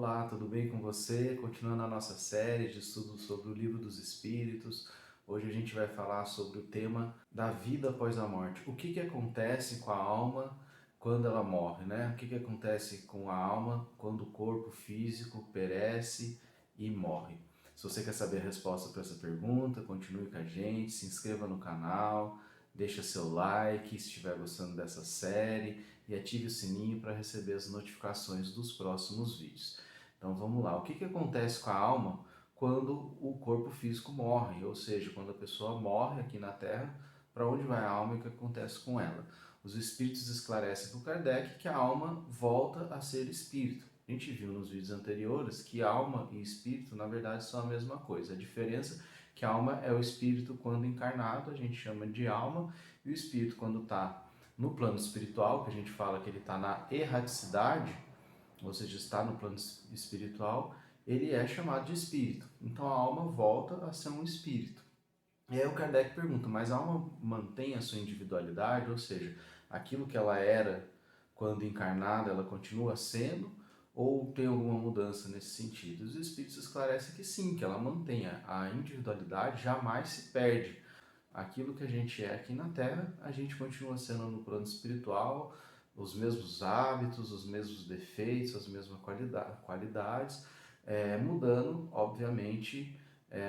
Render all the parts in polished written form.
Olá, tudo bem com você? Continuando a nossa série de estudos sobre o Livro dos Espíritos, hoje a gente vai falar sobre o tema da vida após a morte. O que acontece com a alma quando ela morre, né? O que acontece com a alma quando o corpo físico perece e morre? Se você quer saber a resposta para essa pergunta, continue com a gente, se inscreva no canal, deixa seu like se estiver gostando dessa série e ative o sininho para receber as notificações dos próximos vídeos. Então vamos lá, o que acontece com a alma quando o corpo físico morre? Ou seja, quando a pessoa morre aqui na Terra, para onde vai a alma e o que acontece com ela? Os espíritos esclarecem para o Kardec que a alma volta a ser espírito. A gente viu nos vídeos anteriores que alma e espírito na verdade são a mesma coisa. A diferença é que a alma é o espírito quando encarnado, a gente chama de alma, e o espírito quando está no plano espiritual, que a gente fala que ele está na erraticidade, ou seja, está no plano espiritual, ele é chamado de espírito. Então a alma volta a ser um espírito. E aí o Kardec pergunta, mas a alma mantém a sua individualidade, ou seja, aquilo que ela era quando encarnada, ela continua sendo, ou tem alguma mudança nesse sentido? Os espíritos esclarecem que sim, que ela mantém a individualidade, jamais se perde. Aquilo que a gente é aqui na Terra, a gente continua sendo no plano espiritual, os mesmos hábitos, os mesmos defeitos, as mesmas qualidades, mudando, obviamente,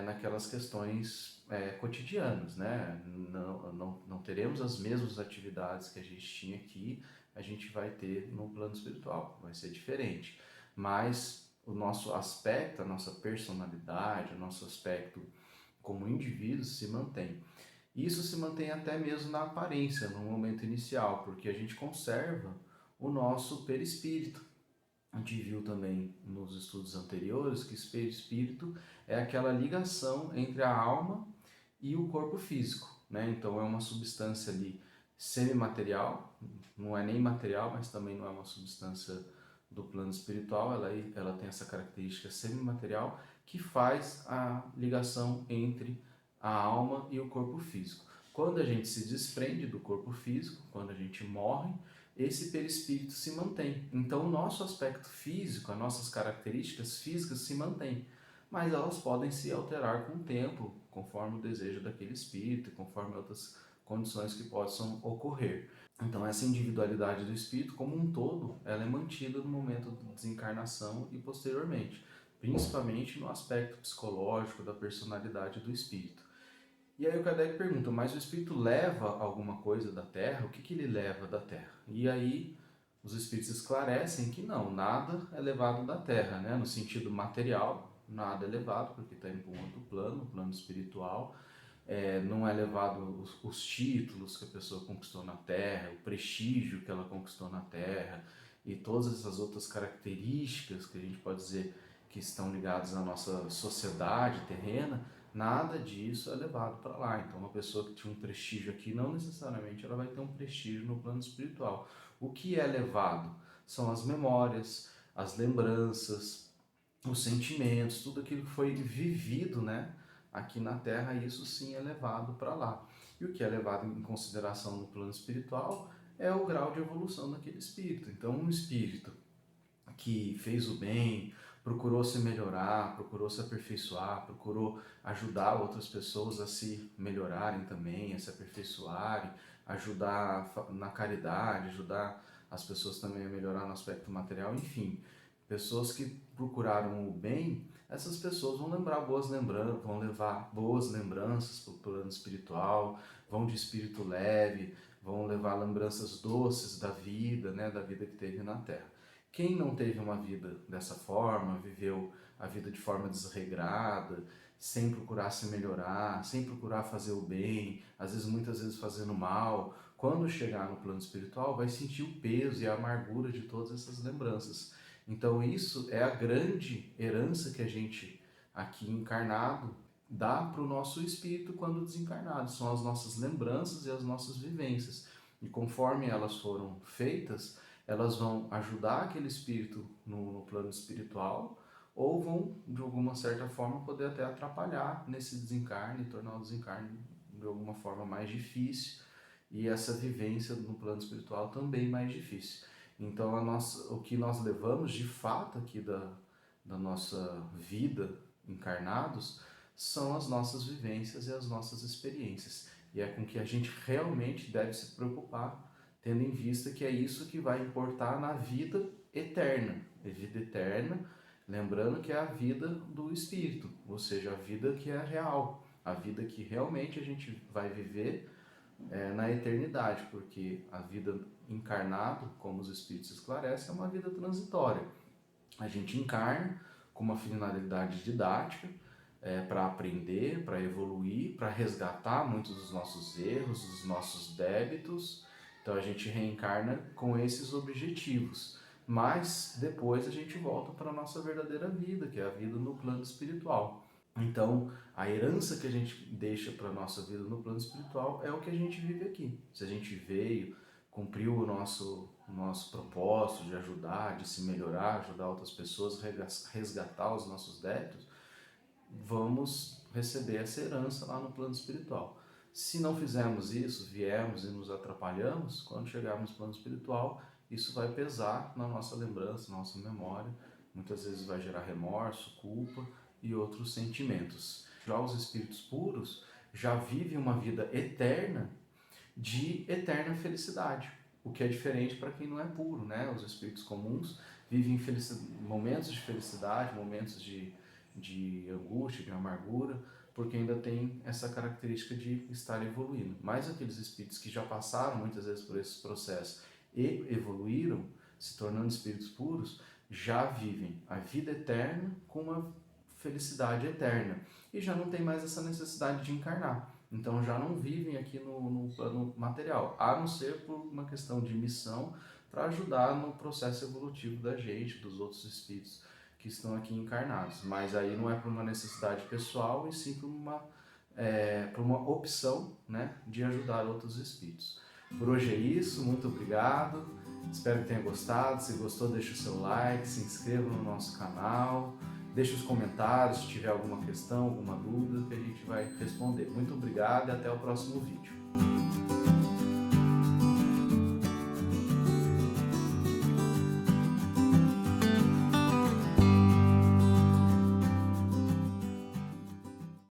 naquelas questões cotidianas, né? Não teremos as mesmas atividades que a gente tinha aqui, a gente vai ter no plano espiritual, vai ser diferente. Mas o nosso aspecto, a nossa personalidade, o nosso aspecto como indivíduo se mantém. Isso se mantém até mesmo na aparência, no momento inicial, porque a gente conserva o nosso perispírito. A gente viu também nos estudos anteriores que esse perispírito é aquela ligação entre a alma e o corpo físico, né? Então é uma substância ali semimaterial, não é nem material, mas também não é uma substância do plano espiritual, ela tem essa característica semimaterial que faz a ligação entre a alma e o corpo físico. Quando a gente se desprende do corpo físico, quando a gente morre, esse perispírito se mantém. Então o nosso aspecto físico, as nossas características físicas se mantêm, mas elas podem se alterar com o tempo, conforme o desejo daquele espírito, conforme outras condições que possam ocorrer. Então essa individualidade do espírito como um todo, ela é mantida no momento da desencarnação e posteriormente, principalmente no aspecto psicológico da personalidade do espírito. E aí o Kardec pergunta, mas o espírito leva alguma coisa da Terra? O que ele leva da Terra? E aí os espíritos esclarecem que não, nada é levado da Terra, né? No sentido material, nada é levado, porque está indo para um outro plano, o plano espiritual. Não é levado os títulos que a pessoa conquistou na Terra, o prestígio que ela conquistou na Terra e todas essas outras características que a gente pode dizer que estão ligadas à nossa sociedade terrena, nada disso é levado para lá. Então, uma pessoa que tinha um prestígio aqui, não necessariamente ela vai ter um prestígio no plano espiritual. O que é levado são as memórias, as lembranças, os sentimentos, tudo aquilo que foi vivido, né? Aqui na Terra, isso sim é levado para lá. E o que é levado em consideração no plano espiritual é o grau de evolução daquele espírito. Então, um espírito que fez o bem, procurou se melhorar, procurou se aperfeiçoar, procurou ajudar outras pessoas a se melhorarem também, a se aperfeiçoarem, ajudar na caridade, ajudar as pessoas também a melhorar no aspecto material, enfim. Pessoas que procuraram o bem, essas pessoas vão lembrar boas lembranças, vão levar boas lembranças para o plano espiritual, vão de espírito leve, vão levar lembranças doces da vida, né, da vida que teve na Terra. Quem não teve uma vida dessa forma, viveu a vida de forma desregrada, sem procurar se melhorar, sem procurar fazer o bem, às vezes muitas vezes fazendo mal, quando chegar no plano espiritual vai sentir o peso e a amargura de todas essas lembranças. Então isso é a grande herança que a gente aqui encarnado dá para o nosso espírito quando desencarnado, são as nossas lembranças e as nossas vivências. E conforme elas foram feitas, elas vão ajudar aquele espírito no plano espiritual ou vão, de alguma certa forma, poder até atrapalhar nesse desencarne, tornar o desencarne de alguma forma mais difícil e essa vivência no plano espiritual também mais difícil. Então, o que nós levamos de fato aqui da nossa vida encarnados são as nossas vivências e as nossas experiências. E é com que a gente realmente deve se preocupar, tendo em vista que é isso que vai importar na vida eterna. E vida eterna, lembrando que é a vida do espírito, ou seja, a vida que é real, a vida que realmente a gente vai viver na eternidade, porque a vida encarnado, como os espíritos esclarecem, é uma vida transitória. A gente encarna com uma finalidade didática, para aprender, para evoluir, para resgatar muitos dos nossos erros, dos nossos débitos. Então a gente reencarna com esses objetivos. Mas depois a gente volta para a nossa verdadeira vida, que é a vida no plano espiritual. Então, a herança que a gente deixa para a nossa vida no plano espiritual é o que a gente vive aqui. Se a gente veio, cumpriu o nosso propósito de ajudar, de se melhorar, ajudar outras pessoas, resgatar os nossos débitos, vamos receber essa herança lá no plano espiritual. Se não fizermos isso, viemos e nos atrapalhamos, quando chegarmos no plano espiritual, isso vai pesar na nossa lembrança, na nossa memória, muitas vezes vai gerar remorso, culpa e outros sentimentos. Já os espíritos puros já vivem uma vida eterna de eterna felicidade, o que é diferente para quem não é puro, né? Os espíritos comuns vivem momentos de felicidade, momentos de angústia, de amargura, porque ainda tem essa característica de estar evoluindo. Mas aqueles espíritos que já passaram muitas vezes por esses processos e evoluíram, se tornando espíritos puros, já vivem a vida eterna com uma felicidade eterna e já não tem mais essa necessidade de encarnar. Então já não vivem aqui no plano material, a não ser por uma questão de missão para ajudar no processo evolutivo da gente, dos outros espíritos que estão aqui encarnados. Mas aí não é por uma necessidade pessoal, e sim por uma opção, né, de ajudar outros espíritos. Por hoje é isso, muito obrigado, espero que tenha gostado. Se gostou, deixa o seu like, se inscreva no nosso canal, deixe os comentários se tiver alguma questão, alguma dúvida, que a gente vai responder. Muito obrigado e até o próximo vídeo.